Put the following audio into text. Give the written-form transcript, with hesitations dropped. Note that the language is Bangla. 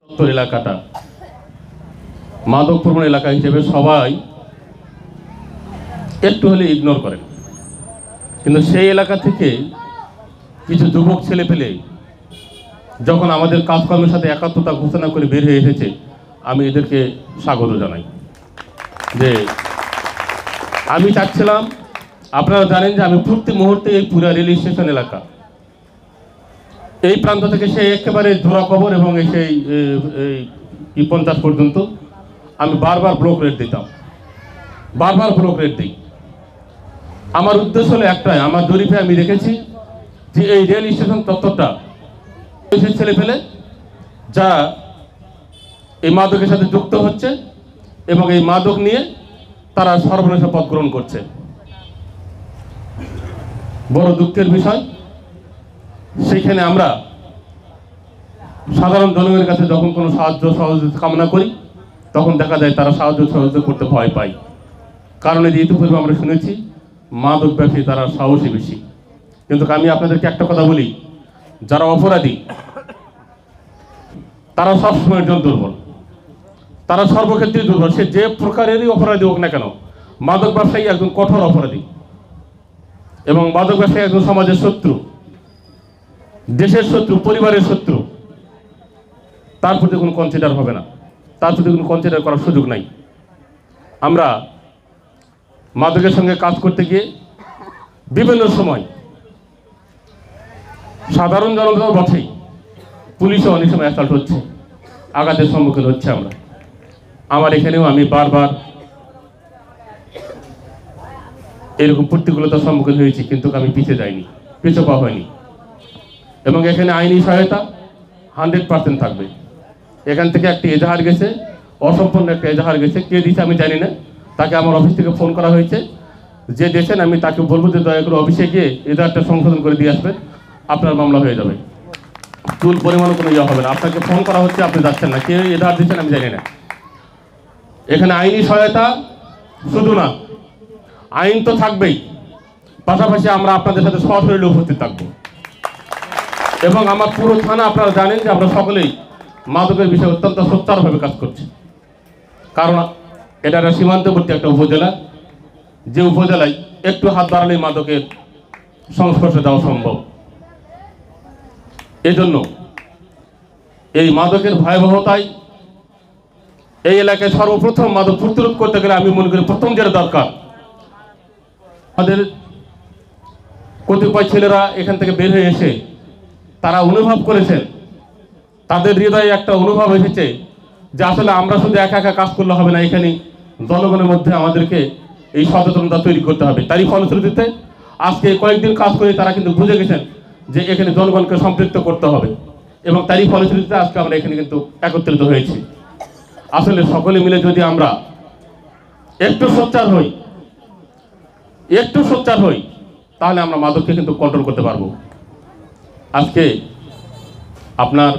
উত্তর এলাকাটা মাদক প্রবণ এলাকা হিসেবে সবাই একটু হলে ইগনোর করেন, কিন্তু সেই এলাকা থেকে কিছু যুবক ছেলে পেলে যখন আমাদের কাজকর্মের সাথে একাত্মতা ঘোষণা করে বের হয়ে এসেছে, আমি এদেরকে স্বাগত জানাই। যে আমি চাচ্ছিলাম, আপনারা জানেন যে আমি প্রতি মুহূর্তে এই পুরা রেল স্টেশন এলাকা এই প্রান্ত থেকে সেই একেবারে ধরা কবর এবং সেই 50 পর্যন্ত আমি বারবার ব্লক রেট দিতাম, বারবার ব্লক রেট দিই। আমার উদ্দেশ্য হলো একটাই, আমার জরিপে আমি দেখেছি যে এই রেল স্টেশন তত্ত্বটা ছেলে ফেলে যা এই মাদকের সাথে যুক্ত হচ্ছে এবং এই মাদক নিয়ে তারা সর্বনাশা পথ গ্রহণ করছে। বড় দুঃখের বিষয়, সেখানে আমরা সাধারণ জনগণের কাছে যখন কোনো সাহায্য সহযোগিতা কামনা করি তখন দেখা যায় তারা সাহায্য সহযোগিতা করতে ভয় পায়। কারণ এই যে ইতিপূর্বে আমরা শুনেছি মাদক ব্যবসায়ী তারা সাহসী বেশি। কিন্তু আমি আপনাদেরকে একটা কথা বলি, যারা অপরাধী তারা সবসময়ের জন্য দুর্বল, তারা সর্বক্ষেত্রেই দুর্বল। সে যে প্রকারেরই অপরাধী হোক না কেন, মাদক ব্যবসায়ী একজন কঠোর অপরাধী এবং মাদক ব্যবসায়ী একজন সমাজের শত্রু, দেশের শত্রু, পরিবারের শত্রু। তার প্রতি কোনো কনসিডার হবে না, তার প্রতি কোনো কনসিডার করার সুযোগ নাই। আমরা মাদকের সঙ্গে কাজ করতে গিয়ে বিভিন্ন সময় সাধারণ জনতাও বটেই, পুলিশও অনেক সময় অ্যাসাল্ট হচ্ছে, আঘাতের সম্মুখীন হচ্ছে। আমার এখানেও আমি বারবার এরকম প্রতিকূলতার সম্মুখীন হয়েছি, কিন্তু আমি পিছিয়ে যাইনি, পিছু পা হয়নি। এবং এখানে আইনি সহায়তা 100% থাকবে। এখান থেকে একটি এজাহার গেছে, অসম্পূর্ণ একটা এজাহার গেছে, কে দিয়েছে আমি জানি না। তাকে আমার অফিস থেকে ফোন করা হয়েছে, যে দেশেন আমি তাকে বলবো যে দয়া করে অফিসে গিয়ে এজাহারটা সংশোধন করে দিয়ে আসবেন, আপনার মামলা হয়ে যাবে। চুল পরিমাণও কোনো ইয়ে হবে না। আপনাকে ফোন করা হচ্ছে, আপনি যাচ্ছেন না, কে এজাহার দিচ্ছেন আমি জানি না। এখানে আইনি সহায়তা শুধু না, আইন তো থাকবেই, পাশাপাশি আমরা আপনাদের সাথে সশরীরে উপস্থিত থাকবো। এবং আমার পুরো থানা আপনারা জানেন যে আমরা সকলেই মাদকের বিষয়ে অত্যন্ত সোচ্চারভাবে কাজ করছি। কারণ এটা একটা সীমান্তবর্তী একটা উপজেলা, যে উপজেলায় একটু হাত বাড়ালেই মাদকের সংস্পর্শে যাওয়া সম্ভব। এজন্য এই মাদকের ভয়াবহতায় এই এলাকায় সর্বপ্রথম মাদক প্রতিরোধ করতে গেলে আমি মনে করি প্রথম যেটা দরকার, আমাদের কতিপয় ছেলেরা এখান থেকে বের হয়ে এসে তারা অনুভব করেছেন, তাদের হৃদয়ে একটা অনুভব এসেছে যে আসলে আমরা শুধু একা একা কাজ করলে হবে না, এখানে জনগণের মধ্যে আমাদেরকে এই সচেতনতা তৈরি করতে হবে। তারই ফলশ্রুতিতে আজকে কয়েকদিন কাজ করে তারা কিন্তু বুঝে গেছেন যে এখানে জনগণকে সম্পৃক্ত করতে হবে, এবং তারই ফলশ্রুতিতে আজকে আমরা এখানে কিন্তু একত্রিত হয়েছি। আসলে সকলে মিলে যদি আমরা একটু সোচ্চার হই তাহলে আমরা মাদককে কিন্তু কন্ট্রোল করতে পারবো। আজকে আপনার